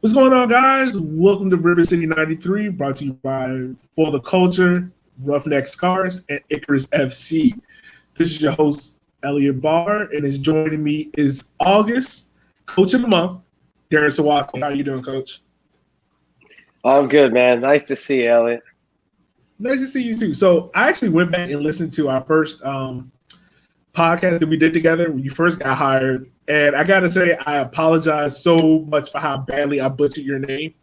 What's going on, guys? Welcome to Rivercity 93, brought to you by For the Culture, Ruffneck Scarves, and Icarus FC. This is your host, Elliot Barr, and is joining me is August, Coach of the Month, Darren Sawatzky. How you doing, Coach? I'm good, man. Nice to see you, Elliot. Nice to see you, too. So I actually went back and listened to our first podcast that we did together when you first got hired. And I got to say, I apologize so much for how badly I butchered your name.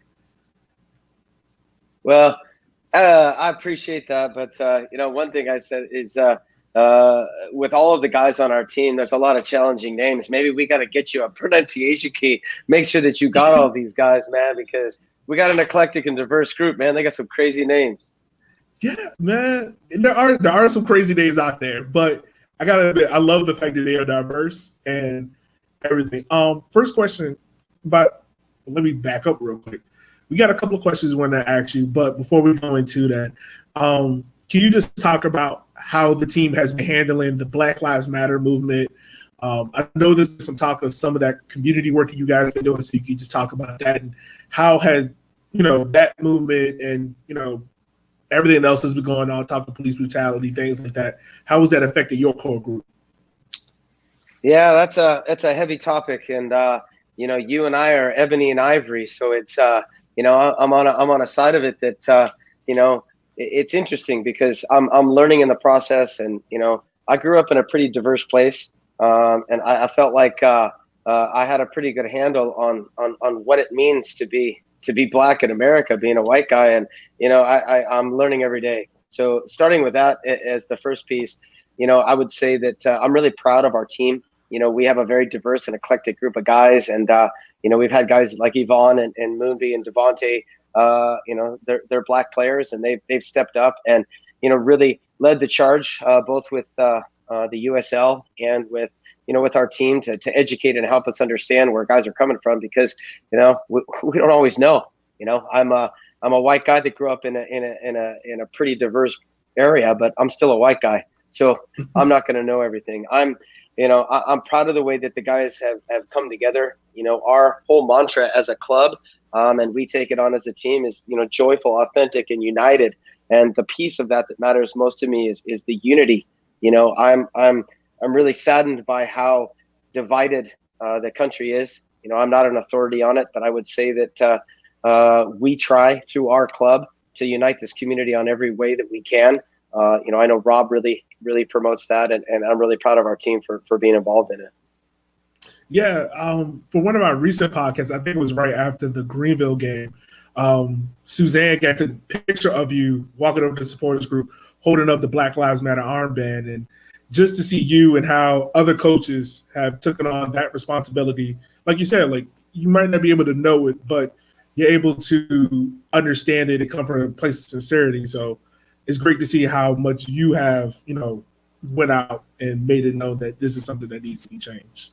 Well, I appreciate that. But, one thing I said is with all of the guys on our team, there's a lot of challenging names. Maybe we got to get you a pronunciation key. Make sure that you got all these guys, man, because we got an eclectic and diverse group, man. They got some crazy names. Yeah, man. There are some crazy names out there, but I gotta admit, I love the fact that they are diverse and everything. First question, but let me back up real quick. We got a couple of questions we want to ask you, but before we go into that, can you just talk about how the team has been handling the Black Lives Matter movement? I know there's some talk of some of that community work that you guys have been doing, so you can just talk about that and how has that movement and everything else that's been going on, talk of police brutality, things like that. How has that affected your core group? Yeah, that's a heavy topic, and you and I are ebony and ivory, so it's I'm on a side of it that it's interesting because I'm learning in the process, and I grew up in a pretty diverse place, and I felt like I had a pretty good handle on what it means to be Black in America, being a white guy. And, I'm learning every day. So starting with that as the first piece, I would say that I'm really proud of our team. We have a very diverse and eclectic group of guys. And, we've had guys like Yvonne and Moonby and Devontae, they're Black players, and they've stepped up and, really led the charge, both with the USL and with our team to educate and help us understand where guys are coming from, because we don't always know. I'm a white guy that grew up in a pretty diverse area, but I'm still a white guy, so I'm not going to know everything. I'm proud of the way that the guys have come together. Our whole mantra as a club, and we take it on as a team, is joyful, authentic, and united. And the piece of that matters most to me is the unity. I'm really saddened by how divided the country is. I'm not an authority on it, but I would say that we try through our club to unite this community on every way that we can. I know Rob really promotes that, and I'm really proud of our team for being involved in it. Yeah, for one of our recent podcasts, I think it was right after the Greenville game, Suzanne got a picture of you walking over to the supporters group holding up the Black Lives Matter armband, and just to see you and how other coaches have taken on that responsibility. Like you said, like, you might not be able to know it, but you're able to understand it and come from a place of sincerity. So it's great to see how much you have, went out and made it known that this is something that needs to be changed.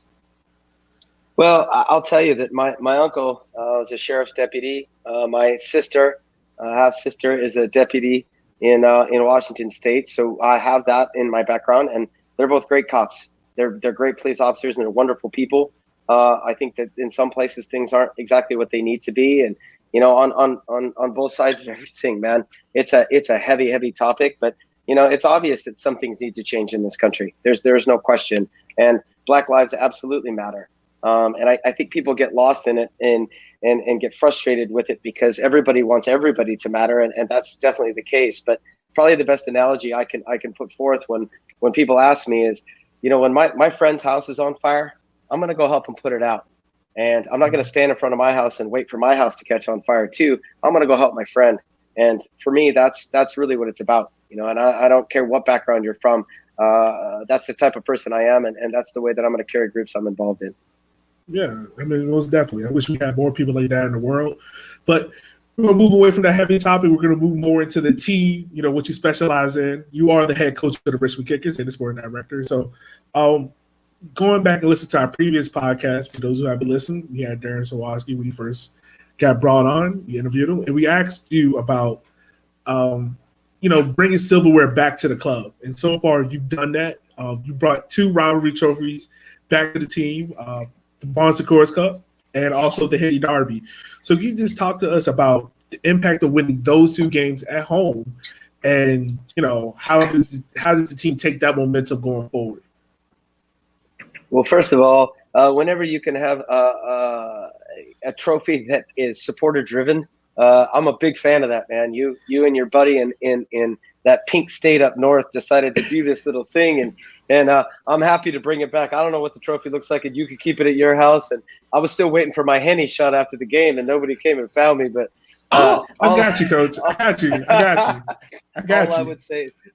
Well, I'll tell you that my uncle was a sheriff's deputy. My sister, half sister, is a deputy in Washington State. So I have that in my background, and they're both great cops. They're great police officers, and they're wonderful people. I think that in some places things aren't exactly what they need to be, and on both sides of everything, man, it's a heavy topic, but it's obvious that some things need to change in this country. There's no question, and Black lives absolutely matter. And I think people get lost in it and get frustrated with it because everybody wants everybody to matter, and that's definitely the case. But probably the best analogy I can put forth when people ask me is, when my friend's house is on fire, I'm going to go help him put it out. And I'm not going to stand in front of my house and wait for my house to catch on fire too. I'm going to go help my friend. And for me, that's really what it's about. And I don't care what background you're from. That's the type of person I am, and that's the way that I'm going to carry groups I'm involved in. Yeah, I mean, most definitely. I wish we had more people like that in the world. But we're going to move away from that heavy topic. We're going to move more into the team, what you specialize in. You are the head coach of the Richmond Kickers and the sporting director. So going back and listen to our previous podcast, for those who haven't listened, we had Darren Sawatzky when he first got brought on. We interviewed him, and we asked you about, bringing silverware back to the club. And so far, you've done that. You brought 2 rivalry trophies back to the team. The Bonds Cup and also the Henry Derby. So can you just talk to us about the impact of winning those 2 games at home, and how does the team take that momentum going forward? Well, first of all, whenever you can have a trophy that is supporter driven, I'm a big fan of that, man. You and your buddy in that pink state up north decided to do this little thing, and I'm happy to bring it back. I don't know what the trophy looks like, and you could keep it at your house. And I was still waiting for my Henny shot after the game, and nobody came and found me. But I got you, Coach. I got you.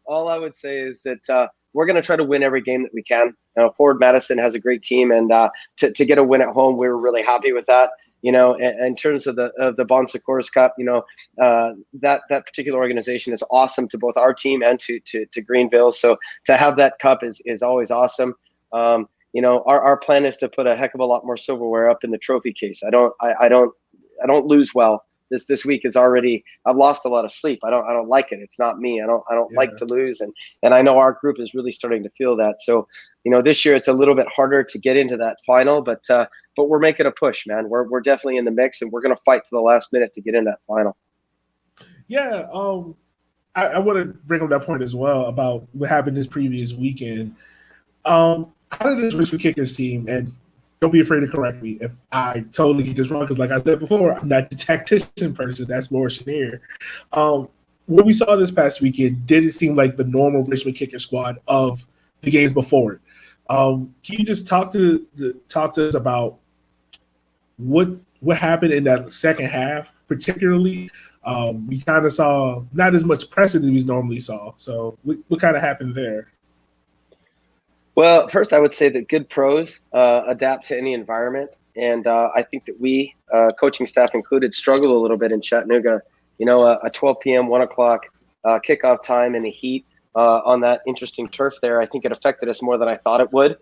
All I would say is that we're going to try to win every game that we can. Forward Madison has a great team, and to get a win at home, we were really happy with that. In terms of the Bon Secours Cup, that particular organization is awesome to both our team and to Greenville. So to have that cup is always awesome. Our plan is to put a heck of a lot more silverware up in the trophy case. I don't lose well. This week is already, I've lost a lot of sleep. I don't like it. It's not me. I don't like to lose. And I know our group is really starting to feel that. So, this year it's a little bit harder to get into that final, but we're making a push, man. We're definitely in the mix, and we're going to fight to the last minute to get in that final. Yeah. I want to bring up that point as well about what happened this previous weekend. How did this Richmond Kickers team, and don't be afraid to correct me if I totally get this wrong, because like I said before, I'm not the tactician person. That's more Chenier. What we saw this past weekend didn't seem like the normal Richmond Kicker squad of the games before it. Can you just talk to us about what happened in that second half, particularly? We kind of saw not as much pressing as we normally saw. So what kind of happened there? Well, first I would say that good pros adapt to any environment, and I think that we, coaching staff included, struggled a little bit in Chattanooga. A 12 p.m., 1 o'clock kickoff time in the heat on that interesting turf there. I think it affected us more than I thought it would.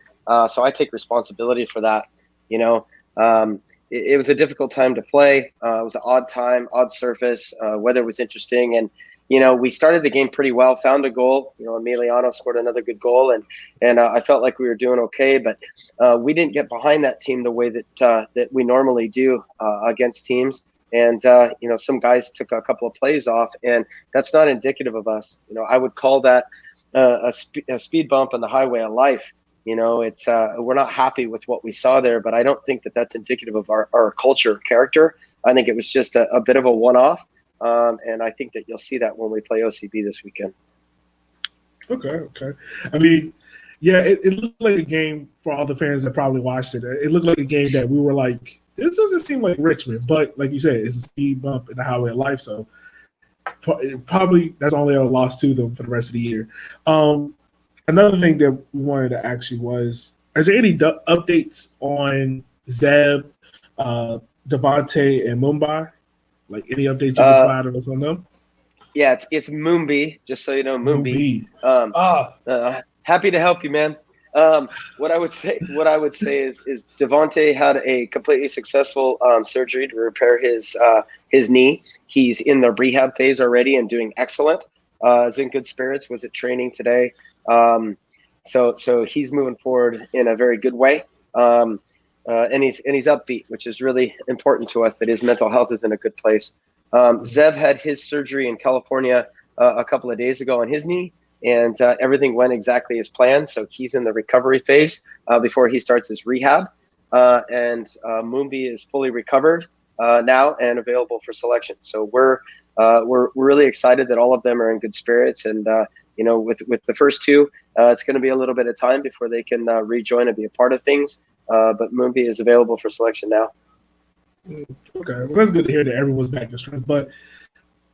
So I take responsibility for that. It was a difficult time to play. It was an odd time, odd surface. Weather was interesting, and we started the game pretty well, found a goal. Emiliano scored another good goal, and I felt like we were doing okay, but we didn't get behind that team the way that we normally do against teams. And, some guys took a couple of plays off, and that's not indicative of us. I would call that a speed bump on the highway of life. It's we're not happy with what we saw there, but I don't think that that's indicative of our culture or character. I think it was just a bit of a one-off. And I think that you'll see that when we play OCB this weekend. Okay. I mean, yeah, it looked like a game for all the fans that probably watched it. It looked like a game that we were like, this doesn't seem like Richmond, but like you said, it's a speed bump in the highway of life. So probably that's only a loss to them for the rest of the year. Another thing that we wanted to ask you was, is there any updates on Zeb, Devontae, and Mumbai? Like any updates you can provide us on them? Yeah, it's Moombi, just so you know, Moombi. Happy to help you, man. What I would say is Devontae had a completely successful surgery to repair his knee. He's in the rehab phase already and doing excellent. Is in good spirits. Was at training today. So he's moving forward in a very good way. And he's upbeat, which is really important to us, that his mental health is in a good place. Zev had his surgery in California a couple of days ago on his knee, and everything went exactly as planned. So he's in the recovery phase before he starts his rehab. And Moombi is fully recovered now and available for selection. So we're really excited that all of them are in good spirits. And with the first two, it's going to be a little bit of time before they can rejoin and be a part of things. But Moombi is available for selection now. Okay, well, that's good to hear that everyone's back to strength. But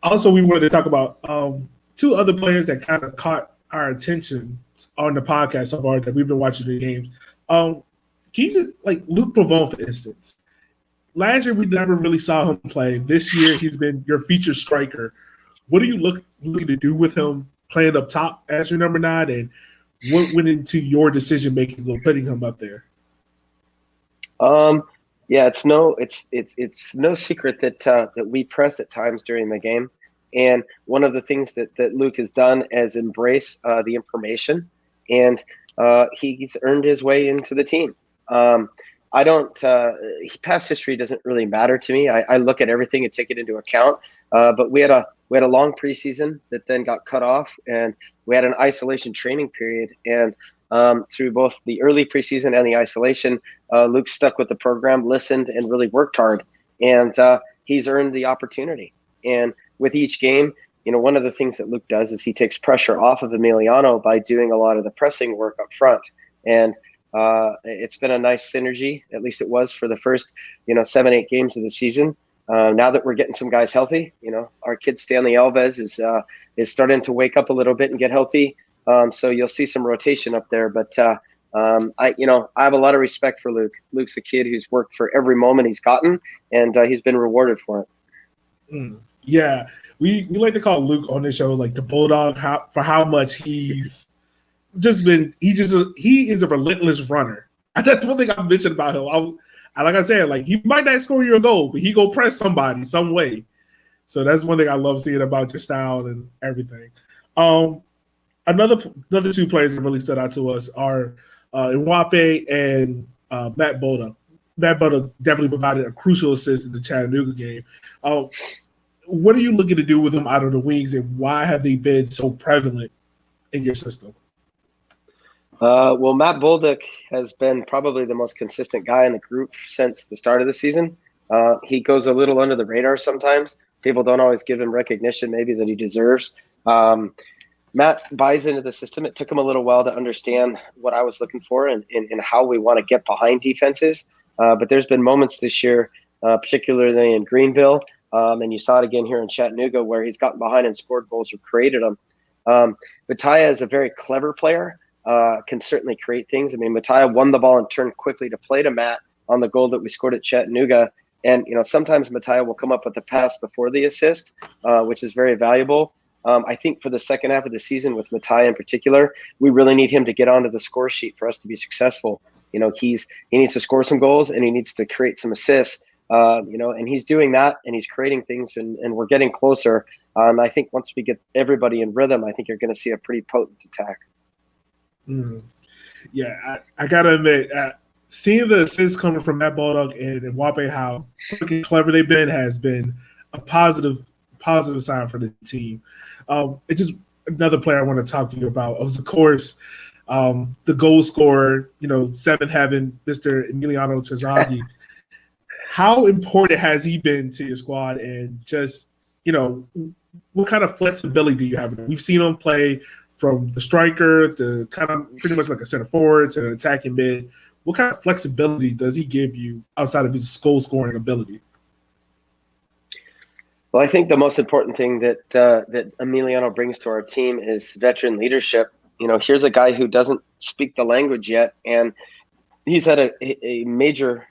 also, we wanted to talk about two other players that kind of caught our attention on the podcast so far that we've been watching the games. Can you just, like Luke Pavone, for instance? Last year, we never really saw him play. This year, he's been your featured striker. What are you looking to do with him playing up top as your number 9, and what went into your decision making of putting him up there? Yeah, it's no secret that we press at times during the game, and one of the things that Luke has done is embrace the information, and he's earned his way into the team. I don't. Past history doesn't really matter to me. I look at everything and take it into account. But we had a long preseason that then got cut off, and we had an isolation training period. And through both the early preseason and the isolation, Luke stuck with the program, listened, and really worked hard. And he's earned the opportunity. And with each game, one of the things that Luke does is he takes pressure off of Emiliano by doing a lot of the pressing work up front. And it's been a nice synergy. At least it was for the first, 7-8 games of the season. Now that we're getting some guys healthy, our kid Stanley Alves is starting to wake up a little bit and get healthy. So you'll see some rotation up there. But I have a lot of respect for Luke. Luke's a kid who's worked for every moment he's gotten, and he's been rewarded for it. Yeah, we like to call Luke on this show like the Bulldog for how much he's just been. He is a relentless runner. And that's one thing I mentioned about him. Like I said, like he might not score you a goal, but he go press somebody some way. So that's one thing I love seeing about your style and everything. Another two players that really stood out to us are Iwape and Matt Bolda. Matt Bolda definitely provided a crucial assist in the Chattanooga game. What are you looking to do with them out of the wings, and why have they been so prevalent in your system? Well, Matt Boldick has been probably the most consistent guy in the group since the start of the season. He goes a little under the radar sometimes. People don't always give him recognition maybe that he deserves. Matt buys into the system. It took him a little while to understand what I was looking for and how we want to get behind defenses. But there's been moments this year, particularly in Greenville, and you saw it again here in Chattanooga, where he's gotten behind and scored goals or created them. Mattia is a very clever player, can certainly create things. I mean, Mattia won the ball and turned quickly to play to Matt on the goal that we scored at Chattanooga. And, sometimes Mattia will come up with a pass before the assist, which is very valuable. I think for the second half of the season with Mattia in particular, we really need him to get onto the score sheet for us to be successful. He needs to score some goals and he needs to create some assists. And he's doing that and he's creating things and we're getting closer. I think once we get everybody in rhythm, I think you're going to see a pretty potent attack. Yeah, I got to admit, seeing the assists coming from Matt Bulldog and Wape, how freaking clever they've been, has been a positive sign for the team. It's just another player I want to talk to you about was, of course, the goal scorer, seventh heaven, Mr. Emiliano Terzaghi. How important has he been to your squad, and just, what kind of flexibility do you have? We've seen him play from the striker to kind of pretty much like a center forward to an attacking mid. What kind of flexibility does he give you outside of his goal scoring ability? Well, I think the most important thing that Emiliano brings to our team is veteran leadership. Here's a guy who doesn't speak the language yet, and he's had a major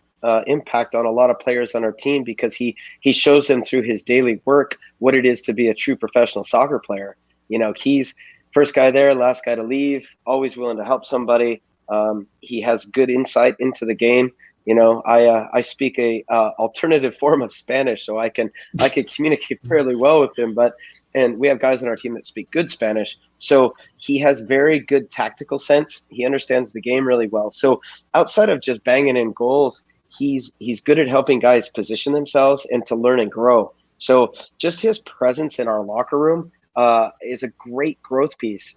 impact on a lot of players on our team because he shows them through his daily work what it is to be a true professional soccer player. He's first guy there, last guy to leave, always willing to help somebody. He has good insight into the game. I speak a alternative form of Spanish, so I can communicate fairly well with him. And we have guys on our team that speak good Spanish, so he has very good tactical sense. He understands the game really well. So outside of just banging in goals, he's good at helping guys position themselves and to learn and grow. So just his presence in our locker room is a great growth piece.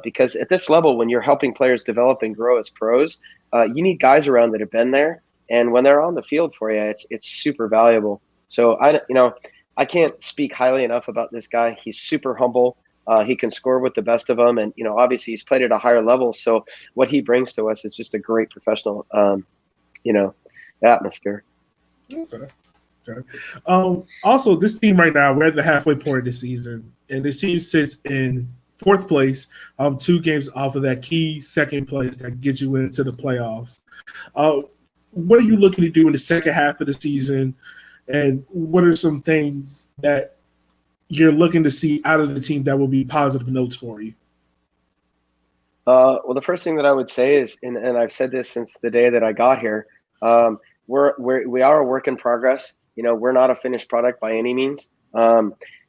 Because at this level, when you're helping players develop and grow as pros, you need guys around that have been there. And when they're on the field for you, it's super valuable. So I can't speak highly enough about this guy. He's super humble. He can score with the best of them. And, obviously he's played at a higher level. So what he brings to us is just a great professional, atmosphere. Okay. Also, this team right now, we're at the halfway point of the season, and this team sits in fourth place, 2 games off of that key second place that gets you into the playoffs. What are you looking to do in the second half of the season, and what are some things that you're looking to see out of the team that will be positive notes for you? Well, the first thing that I would say is, and I've said this since the day that I got here, we are a work in progress. We're not a finished product by any means.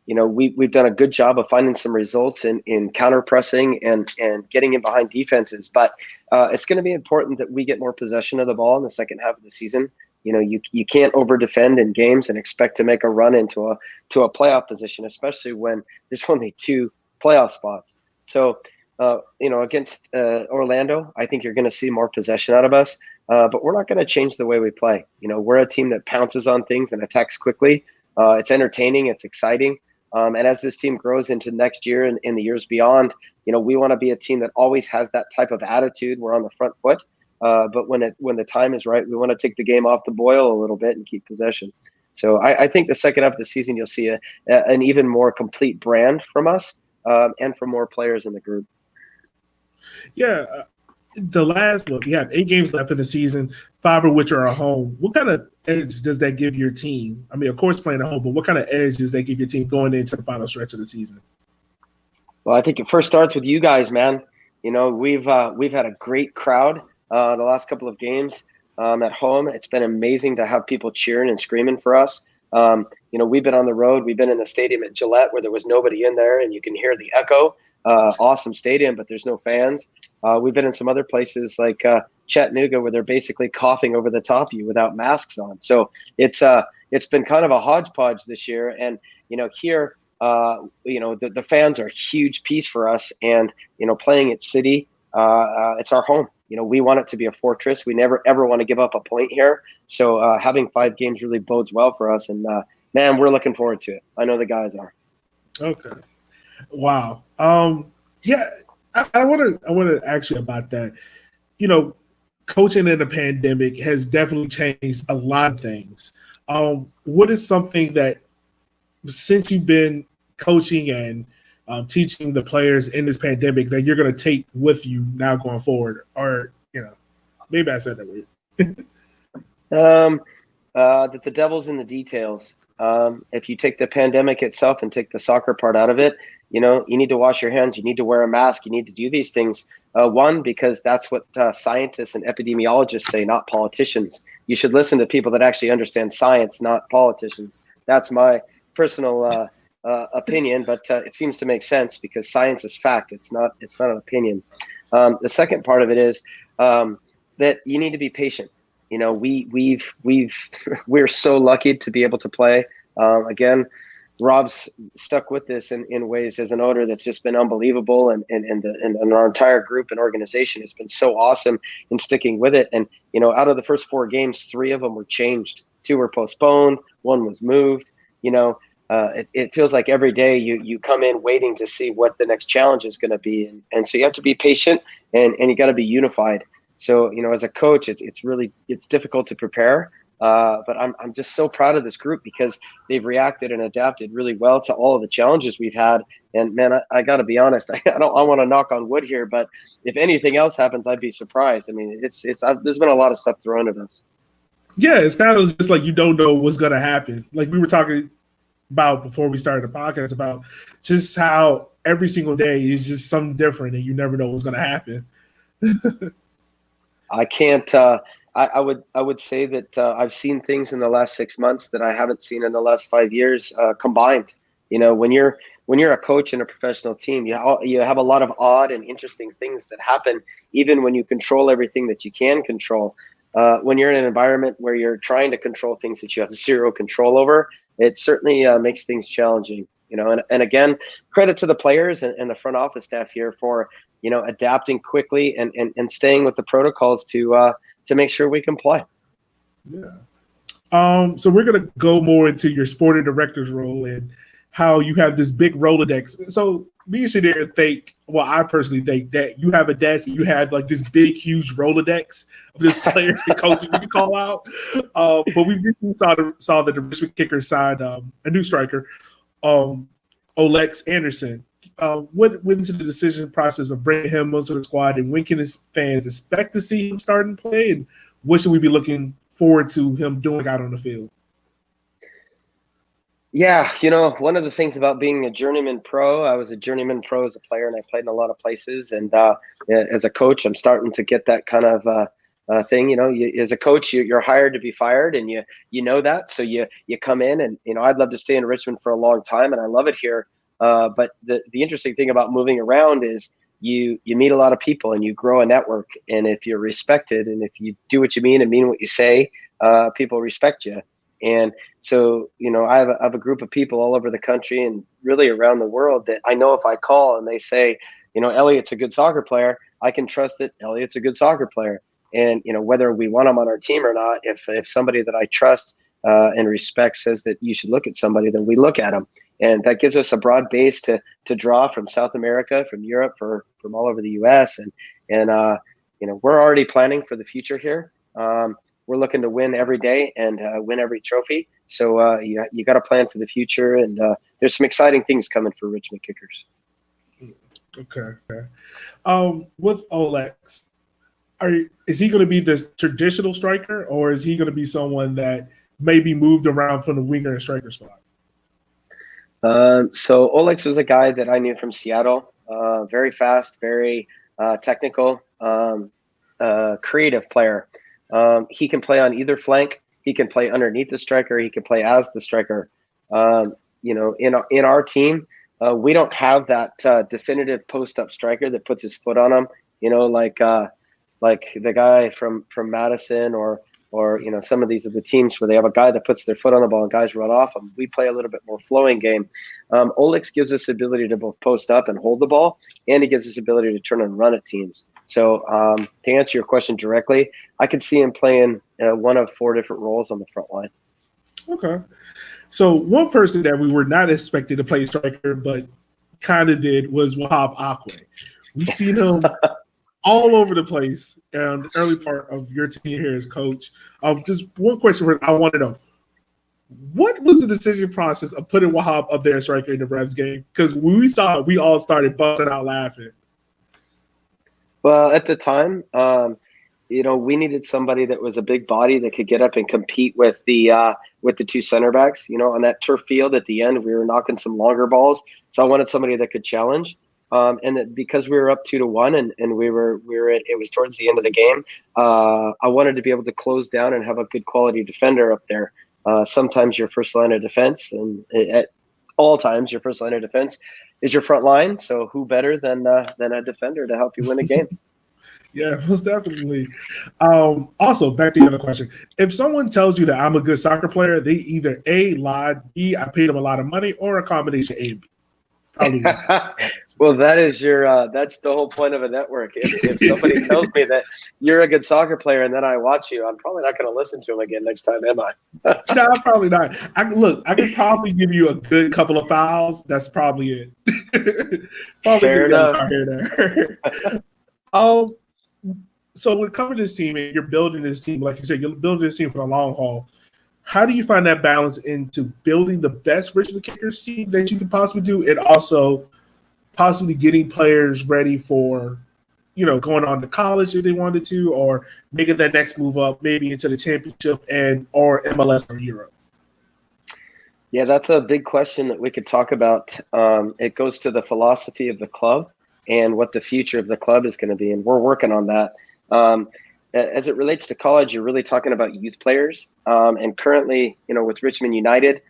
we've done a good job of finding some results in counter pressing and getting in behind defenses. But it's going to be important that we get more possession of the ball in the second half of the season. You can't over defend in games and expect to make a run into a playoff position, especially when there's only 2 playoff spots. So, against Orlando, I think you're going to see more possession out of us, but we're not going to change the way we play. We're a team that pounces on things and attacks quickly. It's entertaining. It's exciting. And as this team grows into next year and in the years beyond, we want to be a team that always has that type of attitude. We're on the front foot. But when the time is right, we want to take the game off the boil a little bit and keep possession. So I think the second half of the season, you'll see an even more complete brand from us and from more players in the group. Yeah. You have 8 games left in the season, 5 of which are at home. What kind of edge does that give your team? I mean, of course, playing at home, but what kind of edge does that give your team going into the final stretch of the season? Well, I think it first starts with you guys, man. We've had a great crowd the last couple of games at home. It's been amazing to have people cheering and screaming for us. We've been on the road. We've been in the stadium at Gillette where there was nobody in there, and you can hear the echo. Awesome stadium, but there's no fans. We've been in some other places like Chattanooga where they're basically coughing over the top of you without masks on. So it's been kind of a hodgepodge this year. And here, the fans are a huge piece for us. And playing at City, it's our home. We want it to be a fortress. We never ever want to give up a point here. So having 5 games really bodes well for us. And man, we're looking forward to it. I know the guys are. Okay. Wow. Yeah, I want to ask you about that. Coaching in the pandemic has definitely changed a lot of things. What is something that, since you've been coaching and teaching the players in this pandemic, that you're going to take with you now going forward? Or, maybe I said that weird. That the devil's in the details. If you take the pandemic itself and take the soccer part out of it, you need to wash your hands. You need to wear a mask. You need to do these things. One, because that's what scientists and epidemiologists say, not politicians. You should listen to people that actually understand science, not politicians. That's my personal opinion, but it seems to make sense because science is fact. It's not an opinion. The second part of it is that you need to be patient. We're so lucky to be able to play. Again, Rob's stuck with this in ways as an owner that's just been unbelievable, and our entire group and organization has been so awesome in sticking with it. And out of the first 4 games, 3 of them were changed, 2 were postponed, 1 was moved. It feels like every day you come in waiting to see what the next challenge is going to be, and so you have to be patient and you got to be unified. So as a coach, it's difficult to prepare. But I'm just so proud of this group because they've reacted and adapted really well to all of the challenges we've had. And man, I got to be honest, I want to knock on wood here, but if anything else happens, I'd be surprised. I mean, there's been a lot of stuff thrown at us. Yeah, it's kind of just like you don't know what's going to happen. Like we were talking about before we started the podcast about just how every single day is just something different and you never know what's going to happen. I can't. I would say that I've seen things in the last 6 months that I haven't seen in the last 5 years combined. When you're a coach in a professional team, you have a lot of odd and interesting things that happen, even when you control everything that you can control. When you're in an environment where you're trying to control things that you have 0 control over, it certainly makes things challenging. And again, credit to the players and the front office staff here for adapting quickly and staying with the protocols to make sure we can play. Yeah. So we're going to go more into your sporting director's role and how you have this big Rolodex. So me and Shadir think, well, I personally think that you have a desk and you have like this big, huge Rolodex of just players and coaches you can call out. But we recently saw that the Richmond Kickers signed a new striker, Olex Anderson. What went into the decision process of bringing him onto the squad, and when can his fans expect to see him starting to play, and what should we be looking forward to him doing out on the field? Yeah, one of the things about being a journeyman pro, I was a journeyman pro as a player, and I played in a lot of places. And as a coach, I'm starting to get that kind of thing. As a coach, you're hired to be fired, and you know that. So you come in, and I'd love to stay in Richmond for a long time, and I love it here. But the interesting thing about moving around is you meet a lot of people and you grow a network. And if you're respected, and if you do what you mean and mean what you say, people respect you. And so, I have a group of people all over the country and really around the world that I know if I call and they say, Elliot's a good soccer player, I can trust that Elliot's a good soccer player. And, whether we want him on our team or not, if somebody that I trust and respect says that you should look at somebody, then we look at them. And that gives us a broad base to draw from South America, from Europe, from all over the U.S. And we're already planning for the future here. We're looking to win every day and win every trophy. So you got to plan for the future. And there's some exciting things coming for Richmond Kickers. Okay. With Olex, is he going to be the traditional striker, or is he going to be someone that may be moved around from the winger and striker spot? So Olex was a guy that I knew from Seattle. Very fast, very technical, creative player. He can play on either flank. He can play underneath the striker. He can play as the striker. In our team, we don't have that definitive post-up striker that puts his foot on him. Like the guy from Madison or some of these other teams where they have a guy that puts their foot on the ball and guys run off them. We play a little bit more flowing game. Olex gives us the ability to both post up and hold the ball, and he gives us the ability to turn and run at teams. So to answer your question directly, I could see him playing one of 4 different roles on the front line. Okay. So one person that we were not expecting to play striker but kind of did was Wahab Akwe. We've seen him all over the place in the early part of your tenure here as coach. Just one question I want to know. What was the decision process of putting Wahab up there as striker in the Revs game? Because when we saw it, we all started busting out laughing. Well, at the time, we needed somebody that was a big body that could get up and compete with the 2 center backs. On that turf field at the end, we were knocking some longer balls. So I wanted somebody that could challenge. And that because we were up 2-1 and we were it was towards the end of the game, I wanted to be able to close down and have a good quality defender up there. Sometimes your first line of defense, and at all times your first line of defense is your front line. So who better than a defender to help you win a game? Yeah, most definitely. Also, back to the other question. If someone tells you that I'm a good soccer player, they either A, lied, B, I paid them a lot of money, or a combination A and B. Well, that's the whole point of a network. If somebody tells me that you're a good soccer player and then I watch you, I'm probably not going to listen to him again next time, am I? No, probably not. I could probably give you a good couple of fouls. That's probably it. Fair enough. So with covering this team and you're building this team, like you said, you're building this team for the long haul. How do you find that balance into building the best Richmond Kickers team that you can possibly do, and also possibly getting players ready for, going on to college if they wanted to, or making that next move up, maybe into the championship or MLS or Europe? Yeah, that's a big question that we could talk about. It goes to the philosophy of the club and what the future of the club is going to be, and we're working on that. As it relates to college, you're really talking about youth players. And currently, with Richmond United,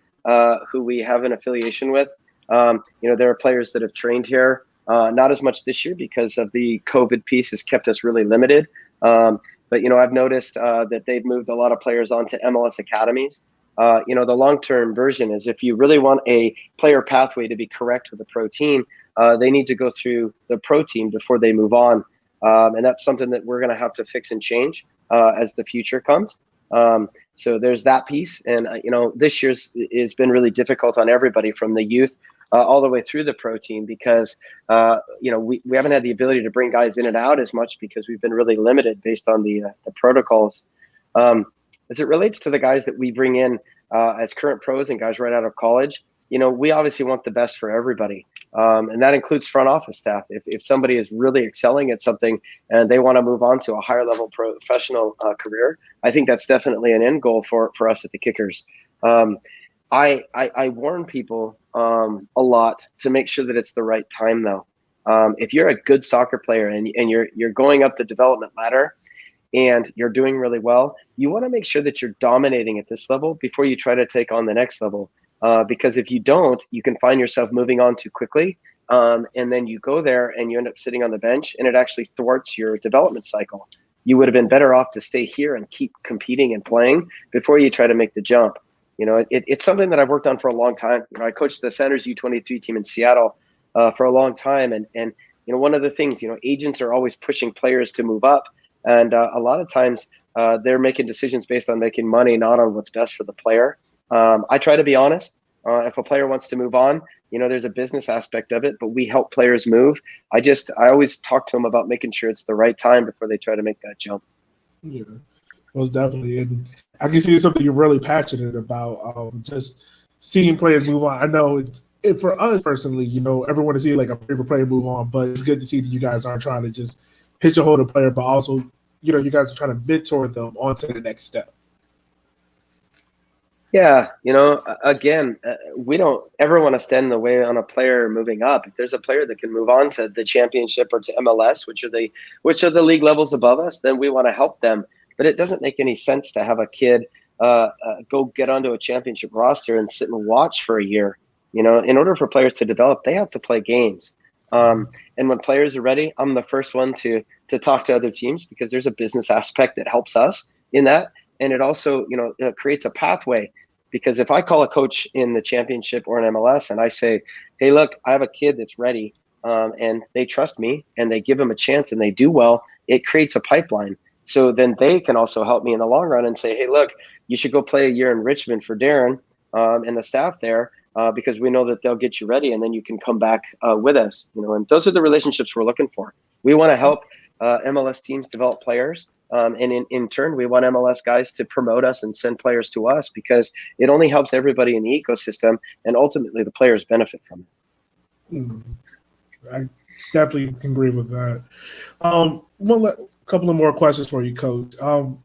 who we have an affiliation with, there are players that have trained here, not as much this year because of the COVID piece has kept us really limited. But, I've noticed that they've moved a lot of players onto MLS academies. The long-term version is if you really want a player pathway to be correct with a pro team, they need to go through the pro team before they move on. And that's something that we're going to have to fix and change as the future comes. So there's that piece. And, this year's has been really difficult on everybody from the youth all the way through the pro team because, we haven't had the ability to bring guys in and out as much because we've been really limited based on the protocols. As it relates to the guys that we bring in as current pros and guys right out of college, we obviously want the best for everybody. And that includes front office staff. If somebody is really excelling at something and they want to move on to a higher level professional career, I think that's definitely an end goal for us at the Kickers. I warn people a lot to make sure that it's the right time though. If you're a good soccer player and you're going up the development ladder, and you're doing really well, you want to make sure that you're dominating at this level before you try to take on the next level. Because if you don't, you can find yourself moving on too quickly. And then you go there and you end up sitting on the bench, and it actually thwarts your development cycle. You would have been better off to stay here and keep competing and playing before you try to make the jump. It's something that I've worked on for a long time. I coached the Sounders U23 team in Seattle for a long time. And one of the things, agents are always pushing players to move up. And a lot of times they're making decisions based on making money, not on what's best for the player. I try to be honest. If a player wants to move on, there's a business aspect of it, but we help players move. I always talk to them about making sure it's the right time before they try to make that jump. Yeah, most definitely. And I can see it's something you're really passionate about, just seeing players move on. I know for us personally, everyone to see like a favorite player move on, but it's good to see that you guys aren't trying to just pitch a hold a player, but also, you guys are trying to mentor them onto the next step. Yeah, again, we don't ever want to stand in the way on a player moving up. If there's a player that can move on to the championship or to MLS, which are the league levels above us, then we want to help them. But it doesn't make any sense to have a kid go get onto a championship roster and sit and watch for a year. In order for players to develop, they have to play games. And when players are ready, I'm the first one to talk to other teams, because there's a business aspect that helps us in that. And it also, it creates a pathway, because if I call a coach in the championship or an MLS and I say, hey, look, I have a kid that's ready, and they trust me and they give him a chance and they do well, it creates a pipeline. So then they can also help me in the long run and say, hey, look, you should go play a year in Richmond for Darren and the staff there, because we know that they'll get you ready, and then you can come back with us. And those are the relationships we're looking for. We want to help MLS teams develop players. And in turn, we want MLS guys to promote us and send players to us, because it only helps everybody in the ecosystem, and ultimately the players benefit from it. I definitely agree with that. Couple of more questions for you, Coach. My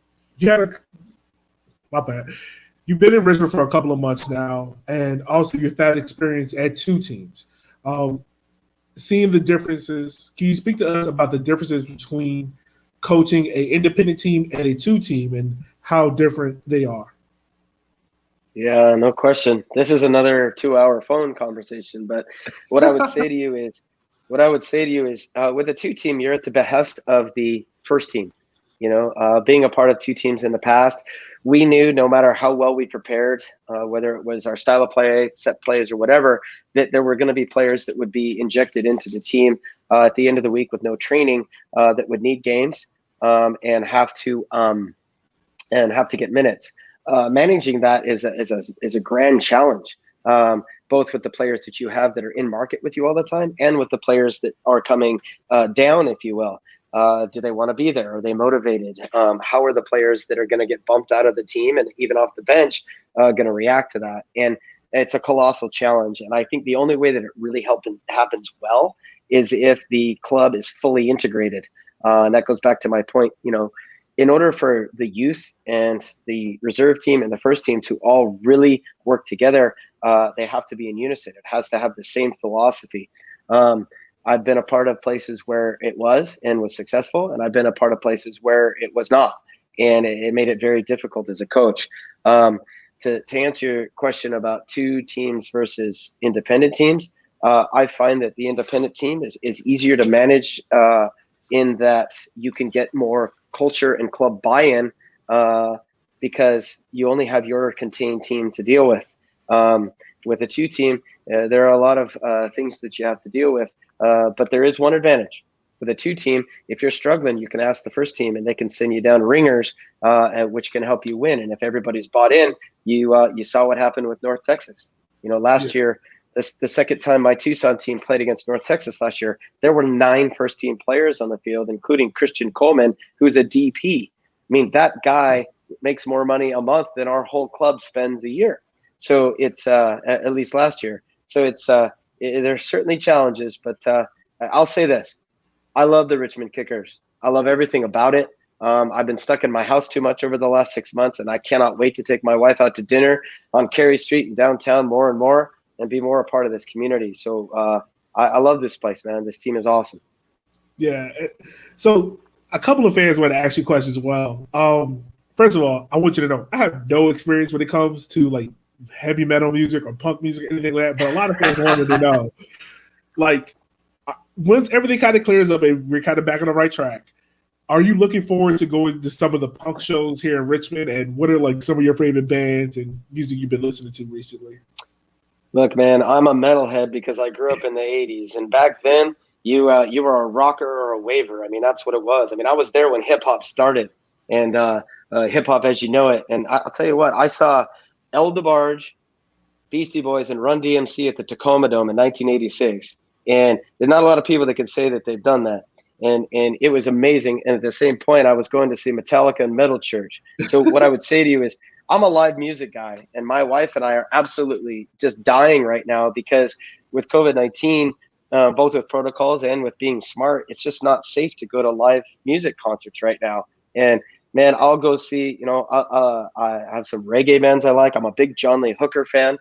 bad. You've been in Richmond for a couple of months now, and also you've had experience at two teams. Seeing the differences, can you speak to us about the differences between coaching an independent team and a two team and how different they are? Yeah, no question. This is another 2-hour phone conversation, but what I would say to you is with a two team, you're at the behest of the first team. Being a part of two teams in the past, we knew no matter how well we prepared, whether it was our style of play, set plays, or whatever, that there were going to be players that would be injected into the team at the end of the week with no training, that would need games and have to get minutes. Managing that is a grand challenge, both with the players that you have that are in market with you all the time, and with the players that are coming down, if you will. Do they want to be there? Are they motivated? How are the players that are going to get bumped out of the team and even off the bench going to react to that? And it's a colossal challenge. And I think the only way that it really happens well is if the club is fully integrated. And that goes back to my point, in order for the youth and the reserve team and the first team to all really work together, they have to be in unison. It has to have the same philosophy. I've been a part of places where it was and was successful, and I've been a part of places where it was not, and it made it very difficult as a coach. To answer your question about two teams versus independent teams, I find that the independent team is easier to manage in that you can get more culture and club buy-in because you only have your contained team to deal with. With a two team, there are a lot of things that you have to deal with, but there is one advantage. With a two team, if you're struggling, you can ask the first team and they can send you down ringers, which can help you win. And if everybody's bought in, you saw what happened with North Texas. Last year, the second time my Tucson team played against North Texas last year, there were 9 first-team players on the field, including Christian Coleman, who's a DP. I mean, that guy makes more money a month than our whole club spends a year. So it's at least last year. So there's certainly challenges, but I'll say this. I love the Richmond Kickers. I love everything about it. I've been stuck in my house too much over the last 6 months, and I cannot wait to take my wife out to dinner on Cary Street in downtown more and more and be more a part of this community. So I love this place, man. This team is awesome. Yeah. So a couple of fans want to ask you questions as well. First of all, I want you to know I have no experience when it comes to like heavy metal music or punk music, anything like that. But a lot of fans wanted to know, like, once everything kind of clears up and we're kind of back on the right track, are you looking forward to going to some of the punk shows here in Richmond? And what are like some of your favorite bands and music you've been listening to recently? Look, man, I'm a metalhead because I grew up in the '80s, and back then you were a rocker or a waver. I mean, that's what it was. I mean, I was there when hip hop started, and hip hop as you know it. And I'll tell you what, I saw El DeBarge, Beastie Boys, and Run DMC at the Tacoma Dome in 1986. And there's not a lot of people that can say that they've done that. And it was amazing. And at the same point, I was going to see Metallica and Metal Church. So what I would say to you is, I'm a live music guy, and my wife and I are absolutely just dying right now because with COVID-19, both with protocols and with being smart, it's just not safe to go to live music concerts right now. And man, I'll go see, I have some reggae bands I like. I'm a big John Lee Hooker fan.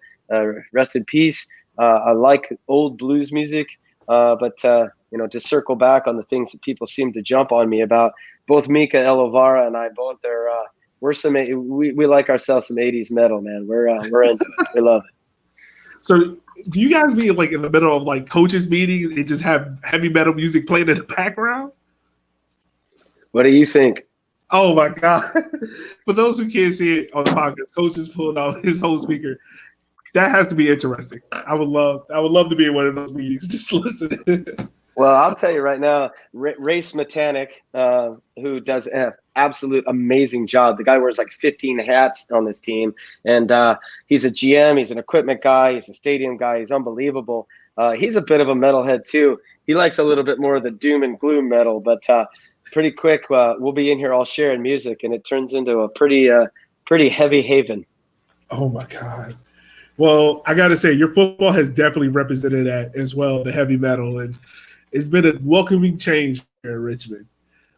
Rest in peace. I like old blues music, but to circle back on the things that people seem to jump on me about, both Mika Elovara and I both are, we like ourselves some 80s metal, man. We're into it. We love it. So do you guys be like in the middle of like coaches meetings and just have heavy metal music playing in the background? What do you think? Oh my God. For those who can't see it on the podcast, Coach is pulling out his whole speaker. That has to be interesting. I would love to be in one of those meetings. Just listen. Well, I'll tell you right now, Race Metanik, who does an absolute amazing job. The guy wears like 15 hats on this team, and he's a GM. He's an equipment guy. He's a stadium guy. He's unbelievable. He's a bit of a metalhead too. He likes a little bit more of the doom and gloom metal, but pretty quick, we'll be in here all sharing music, and it turns into a pretty heavy haven. Oh my God. Well, I got to say, your football has definitely represented that as well, the heavy metal, and it's been a welcoming change here in Richmond.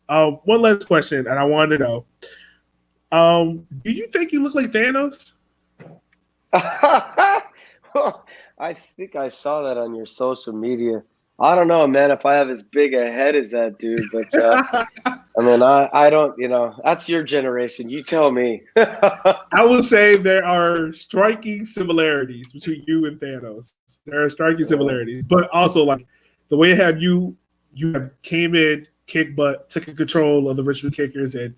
One last question, and I want to know, do you think you look like Thanos? I think I saw that on your social media. I don't know, man, if I have as big a head as that dude, but I mean, I don't, that's your generation. You tell me. I would say there are striking similarities between you and Thanos. There are striking similarities, but also like the way you have came in, kicked butt, took control of the Richmond Kickers, and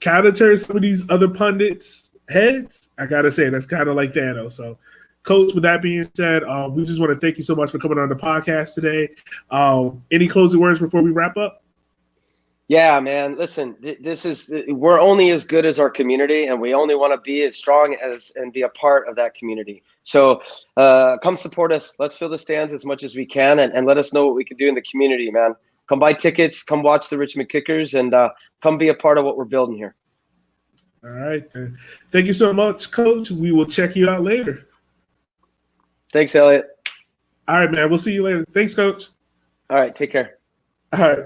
kind of turned some of these other pundits' heads. I gotta say that's kind of like Thanos. So, Coach, with that being said, we just want to thank you so much for coming on the podcast today. Any closing words before we wrap up? Yeah, man. Listen, we're only as good as our community, and we only want to be as strong as and be a part of that community. So come support us. Let's fill the stands as much as we can, and let us know what we can do in the community, man. Come buy tickets, come watch the Richmond Kickers, and come be a part of what we're building here. All right. Thank you so much, Coach. We will check you out later. Thanks, Elliot. All right, man. We'll see you later. Thanks, Coach. All right. Take care. All right.